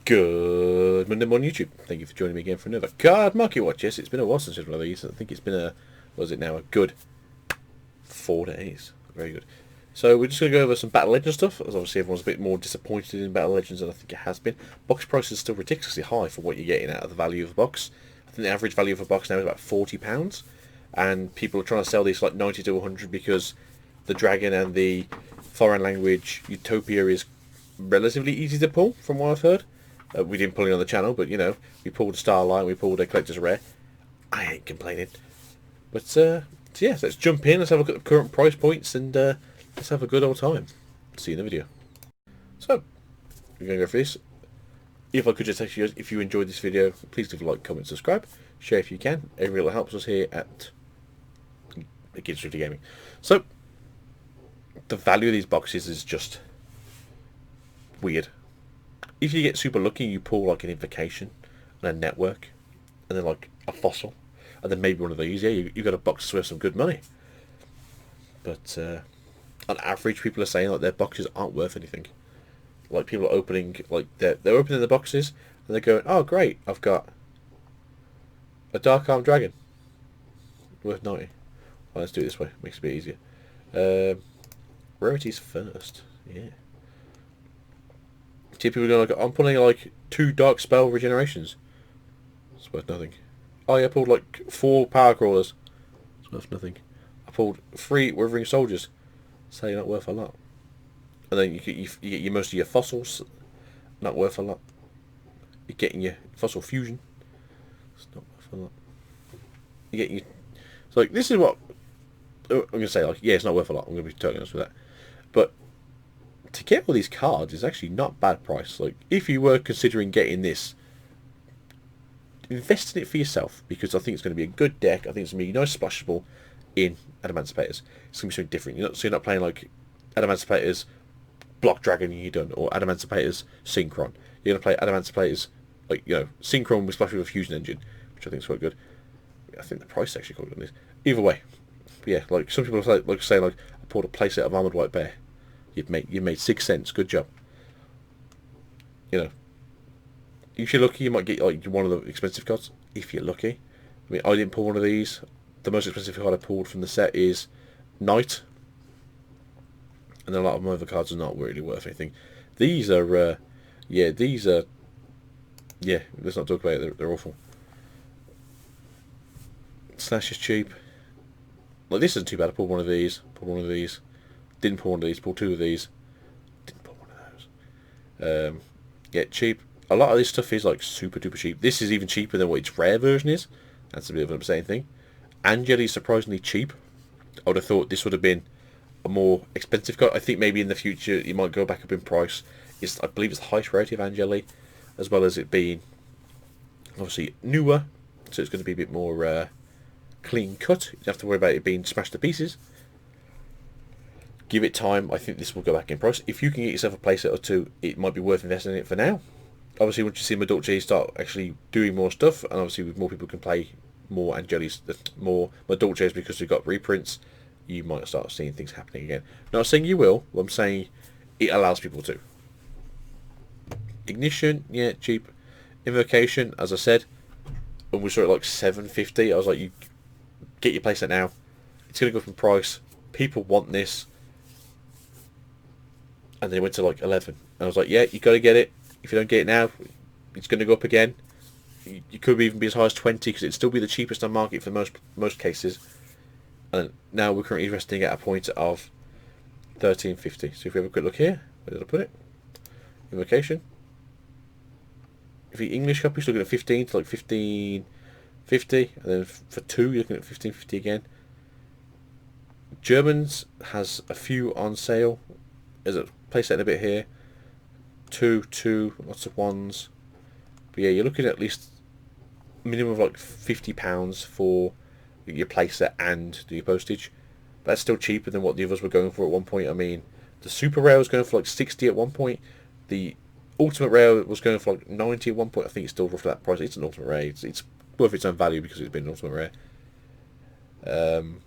Good Monday morning, YouTube. Thank you for joining me again for another card market watch. Yes, it's been a while since I've done one of these. I think it's been what is it now, a good 4 days. Very good. So we're just going to go over some Battle Legends stuff, as obviously everyone's a bit more disappointed in Battle Legends than I think it has been. Box price is still ridiculously high for what you're getting out of the value of a box. I think the average value of a box now is about £40, and people are trying to sell these for like 90 to 100 because the Dragon and the foreign language Utopia is relatively easy to pull, from what I've heard. We didn't pull it on the channel, but you know, we pulled a Starlight, we pulled a Collector's Rare. I ain't complaining. But so yeah, let's jump in, let's have a look at the current price points, and let's have a good old time. See you in the video. So, we're going to go for this. If I could just ask you, if you enjoyed this video, please leave a like, comment, subscribe, share if you can. Every little helps us here at Kids 50 Gaming. So, the value of these boxes is just weird. If you get super lucky, you pull like an Invocation and a Network, and then like a Fossil, and then maybe one of these. Yeah, you got a box worth some good money. But on average, people are saying like their boxes aren't worth anything. Like people are opening, like they're opening the boxes and they're going, "Oh great, I've got a Dark Dragon worth 90. Well, let's do it this way. Makes it a bit easier. Rarities first. Yeah. See, people are going like, I'm pulling like 2 Dark Spell Regenerations. It's worth nothing. Oh yeah, I pulled like 4 Power Crawlers. It's worth nothing. I pulled 3 Withering Soldiers. So you're not worth a lot. And then you get most of your fossils. Not worth a lot. You're getting your Fossil Fusion. It's not worth a lot. You're getting your... So like, this is what... I'm going to say, like, yeah, it's not worth a lot. I'm going to be totally honest with that. But to get all these cards is actually not bad price. Like, if you were considering getting this, invest in it for yourself, because I think it's going to be a good deck. I think it's going to be nice splashable in Adamantipator's. It's going to be something different. So you're not playing like Adamantipator's Block Dragon and you're done, or Adamantipator's Synchron. You're going to play Adamantipator's, like, you know, Synchron with splash with a Fusion Engine, which I think is quite good. I think the price is actually quite good on this. Either way, yeah, like some people say, like I pulled a playset of Armored White Bear. You made 6 cents. Good job. You know, if you're lucky, you might get like one of the expensive cards. If you're lucky, I mean, I didn't pull one of these. The most expensive card I pulled from the set is Knight, and a lot of my other cards are not really worth anything. These are, yeah, these are, yeah. Let's not talk about it. They're awful. Slash is cheap. Like, this isn't too bad. I pulled one of these. Pulled one of these. Didn't pull one of these. Pulled 2 of these. Didn't pull one of those. Yeah, cheap. A lot of this stuff is like super duper cheap. This is even cheaper than what its rare version is. That's a bit of an upsetting thing. Angeli is surprisingly cheap. I would have thought this would have been a more expensive card. I think maybe in the future it might go back up in price. I believe it's the highest rarity of Angeli, as well as it being obviously newer, so it's going to be a bit more clean cut. You don't have to worry about it being smashed to pieces. Give it time. I think this will go back in price. If you can get yourself a playset or 2, it might be worth investing in it for now. Obviously, once you see Madolche start actually doing more stuff, and obviously with more people can play more Angelis, more Madolches because we've got reprints, you might start seeing things happening again. Not saying you will, but I'm saying it allows people to. Ignition, yeah, cheap. Invocation, as I said, when we saw it like $7.50, I was like, you get your playset now. It's going to go up in price. People want this. And then it went to like 11. And I was like, yeah, you got to get it. If you don't get it now, it's going to go up again. You could even be as high as 20 because it'd still be the cheapest on market for most cases. And now we're currently resting at a point of 13.50. So if we have a quick look here, where did I put it? Invocation. If the English copy is looking at 15 to like 15.50, and then for 2 you're looking at 15.50 again. Germans has a few on sale. There's a playset a bit here. 2, lots of 1s. But yeah, you're looking at least minimum of like £50 for your playset and your postage. But that's still cheaper than what the others were going for at one point. I mean, the Super Rare was going for like 60 at one point. The Ultimate Rare was going for like 90 at one point. I think it's still roughly that price. It's an Ultimate Rare. It's worth its own value because it's been an Ultimate Rare. And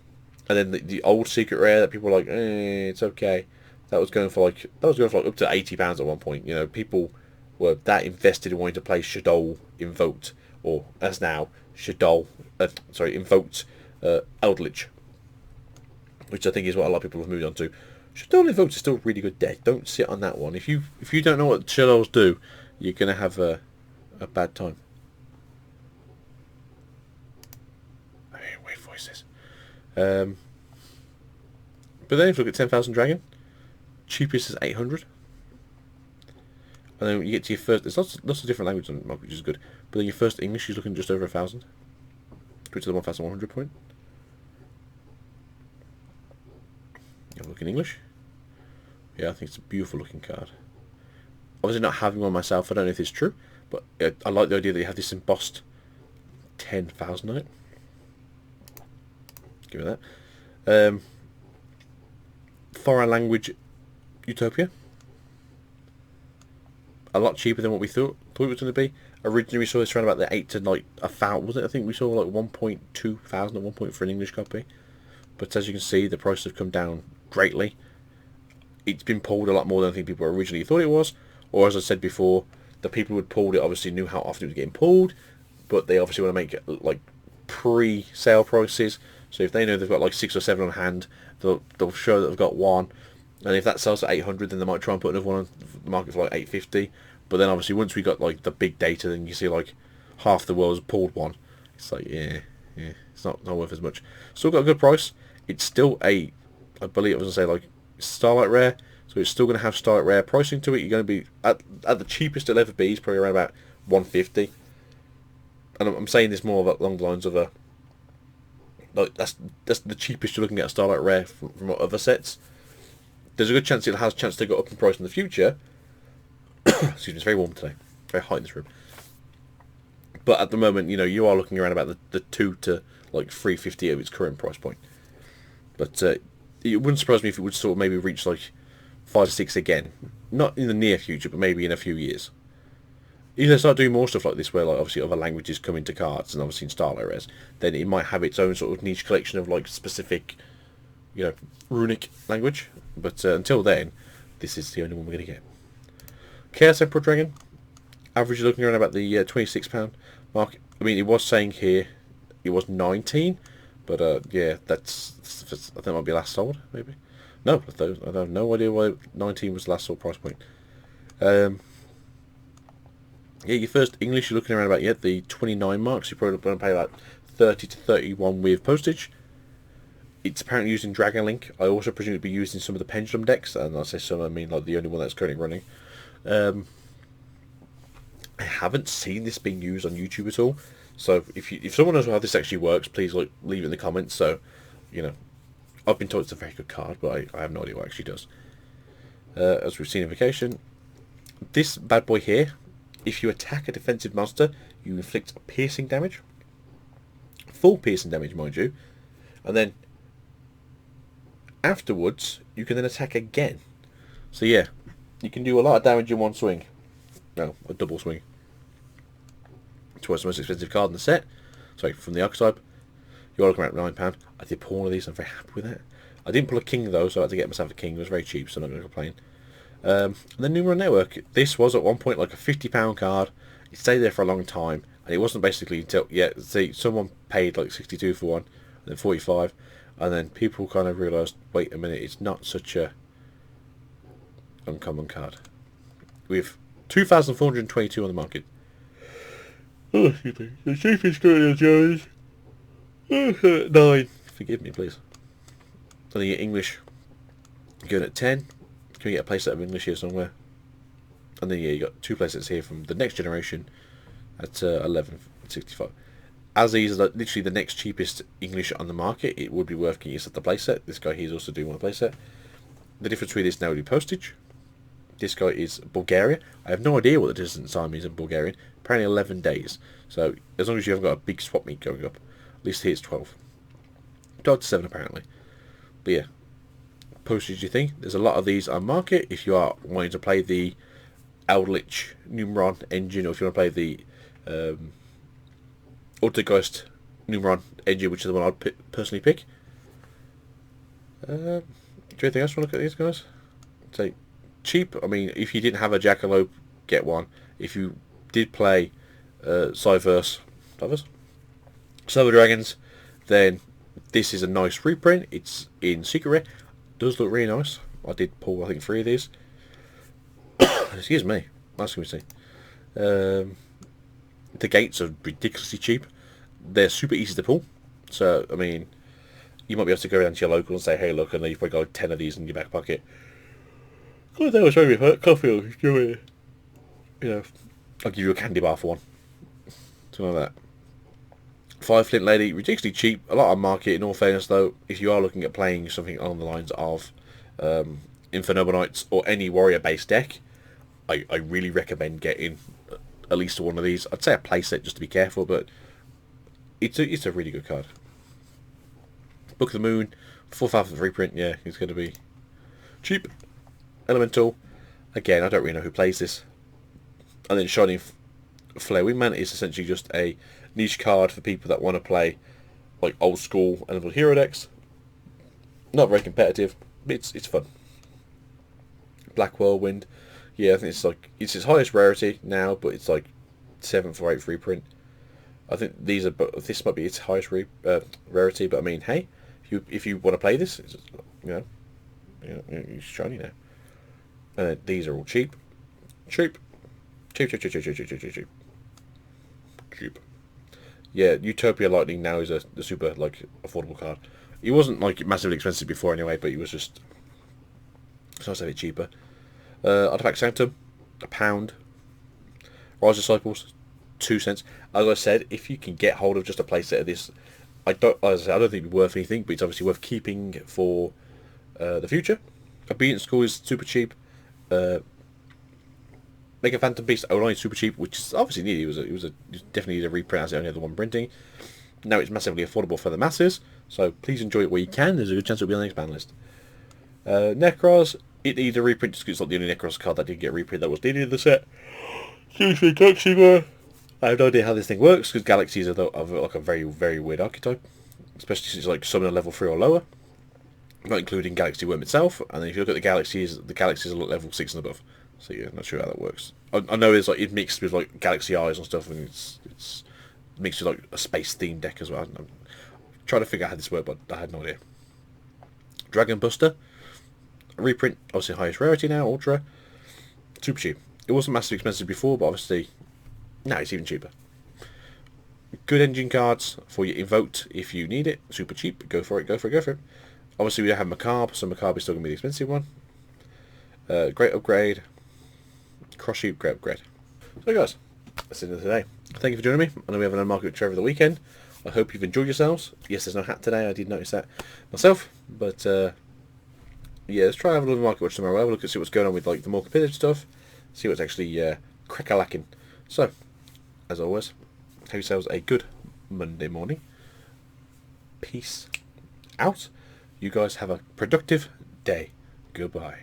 then the old Secret Rare that people were like, it's okay. That was going for like up to £80 at one point. You know, people were that invested in wanting to play Shadow Invoked, or as now Shadow, Invoked Eldritch, which I think is what a lot of people have moved on to. Shadow Invoked is still a really good deck. Don't sit on that one. If you don't know what Shadows do, you're gonna have a bad time. I mean, weird voices. But then if you look at 10,000 Dragon, cheapest is 800. And then when you get to your first, there's lots of different languages on the market, which is good. But then your first English is looking just over 1,000. Go to the 1,100 point. Have a look in English. Yeah, I think it's a beautiful looking card. Obviously not having one myself, I don't know if it's true, but I like the idea that you have this embossed 10,000 on it. Give it that. Foreign language Utopia. A lot cheaper than what we thought it was going to be. Originally we saw this around about the 8 to like 1,000, was it? I think we saw like 1.2 thousand at one point for an English copy. But as you can see, the prices have come down greatly. It's been pulled a lot more than I think people originally thought it was. Or as I said before, the people who had pulled it obviously knew how often it was getting pulled, but they obviously want to make it like pre-sale prices. So if they know they've got like 6 or 7 on hand, they'll show that they've got one. And if that sells at 800, then they might try and put another one on the market for like 850. But then obviously once we got like the big data, then you see like half the world's pulled one. It's like yeah, it's not worth as much. Still got a good price. It's still I believe I was gonna say like Starlight Rare, so it's still gonna have Starlight Rare pricing to it. You're gonna be at the cheapest it'll ever be is probably around about 150. And I'm saying this more along the lines of a like that's the cheapest you're looking at a Starlight Rare from other sets. There's a good chance it has a chance to go up in price in the future. Excuse me, it's very warm today. Very hot in this room. But at the moment, you know, you are looking around about the 2 to like 350 of its current price point. But it wouldn't surprise me if it would sort of maybe reach like 5 to 6 again. Not in the near future, but maybe in a few years. If they start doing more stuff like this, where like obviously other languages come into cards, and obviously in Starlight Rares, then it might have its own sort of niche collection of like specific, you know, runic language. But until then, this is the only one we're going to get. Chaos Emperor Dragon. Average is looking around about the £26 mark. I mean, it was saying here it was 19, but yeah, I think that might be last sold, maybe. No, I have no idea why 19 was the last sold price point. Yeah, your first English you're looking around about the 29 marks. You're probably going to pay about 30 to 31 with postage. It's apparently used in Dragon Link. I also presume it'd be used in some of the Pendulum decks, and I say some, I mean like the only one that's currently running. I haven't seen this being used on YouTube at all. So if someone knows how this actually works, please like leave it in the comments. So, you know, I've been told it's a very good card, but I have no idea what it actually does. As we've seen in Vacation, this bad boy here, if you attack a defensive monster, you inflict piercing damage. Full piercing damage, mind you. And then afterwards, you can then attack again. So yeah, you can do a lot of damage in one swing. No, a double swing. It's the most expensive card in the set. Sorry, from the archetype. You're looking at £9. I did pull one of these, I'm very happy with that. I didn't pull a king though, so I had to get myself a king. It was very cheap, so I'm not going to complain. And then Numeron Network. This was at one point like a £50 card. It stayed there for a long time, and it wasn't basically until see, someone paid like 62 for one, and then 45, and then people kind of realised, wait a minute, it's not such a uncommon card. With 2,422 on the market. Oh, excuse me. The cheapest currently is 9. Forgive me, please. And then you get English going at 10. Can we get a playset of English here somewhere? And then yeah, you got 2 playsets here from the next generation at 11.65. As these are literally the next cheapest English on the market, it would be worth getting yourself the playset. This guy here is also doing one playset. The difference between this now would be postage. This guy is Bulgaria. I have no idea what the distance time is in Bulgarian. Apparently 11 days. So as long as you haven't got a big swap meet going up, at least here it's 12. 12 to 7 apparently. But yeah, postage you think. There's a lot of these on market. If you are wanting to play the Eldritch Numeron engine, or if you want to play the Autogeist Numeron engine, which is the one I'd personally pick. Do you have anything else to look at these guys? Say cheap. I mean, if you didn't have a Jackalope, get one. if you did play Cyverse, Silver Dragons, then this is a nice reprint. It's in secret rare. Does look really nice. I did pull, I think, 3 of these. Excuse me. That's going to see. The gates are ridiculously cheap. They're super easy to pull. So, I mean, you might be able to go around to your local and say, hey, look, and then you've probably got 10 of these in your back pocket. God, that was very coffee. You know, I'll give you a candy bar for one. Something like that. 5 Flint Lady, ridiculously cheap. A lot on market, in all fairness, though. If you are looking at playing something along the lines of Infernoble Knights or any warrior-based deck, I really recommend getting at least one of these. I'd say a playset just to be careful, but it's a really good card. Book of the Moon, 4th reprint, yeah, it's going to be cheap. Elemental, again, I don't really know who plays this. And then Shining Flare Wingman is essentially just a niche card for people that want to play like old school and hero decks. Not very competitive, but it's fun. Black Whirlwind, yeah, I think it's its highest rarity now, but it's like 7th or 8th reprint. I think this might be its highest rarity, but I mean, hey, if you want to play this, it's, it's shiny now. These are all cheap. Yeah, Utopia Lightning now is a super like affordable card. It wasn't like massively expensive before anyway, but it was just it's nice to have it cheaper. Artifact Sanctum, £1. Rise Disciples, 2 cents. As I said, if you can get hold of just a playset of this, I don't think it'd be worth anything, but it's obviously worth keeping for the future. Obedience School is super cheap. Mega Phantom Beast online super cheap, which is obviously needed. It was definitely a reprint as it only had the one printing. Now it's massively affordable for the masses, so please enjoy it where you can. There's a good chance it'll be on the next ban list. Necros, it needs a reprint just because it's not the only Necros card that did get a reprint that was needed in the set. Seriously, Galaxy, I have no idea how this thing works because Galaxies are like a very, very weird archetype, especially since it's like Summoner level 3 or lower, not including Galaxy Worm itself. And then if you look at the Galaxies are level 6 and above. So yeah, not sure how that works. I know it's like it mixed with like Galaxy Eyes and stuff, and it's mixed with like a space themed deck as well. I'm trying to figure out how this worked, but I had no idea. Dragon Buster, a reprint, obviously highest rarity now, ultra, super cheap. It wasn't massively expensive before, but obviously now it's even cheaper. Good engine cards for your Invoked if you need it, super cheap. Go for it. Obviously we don't have Macabre, so Macabre is still going to be the expensive one. Great upgrade. Cross Sheep, great upgrade. So guys, that's the end of today. Thank you for joining me. I know we have an market trade over the weekend. I hope you've enjoyed yourselves. Yes, there's no hat today. I did notice that myself. But yeah, let's try and have a little market watch tomorrow. Have a look and see what's going on with like the more competitive stuff. See what's actually crack-a-lacking. So, as always, have yourselves a good Monday morning. Peace out. You guys have a productive day. Goodbye.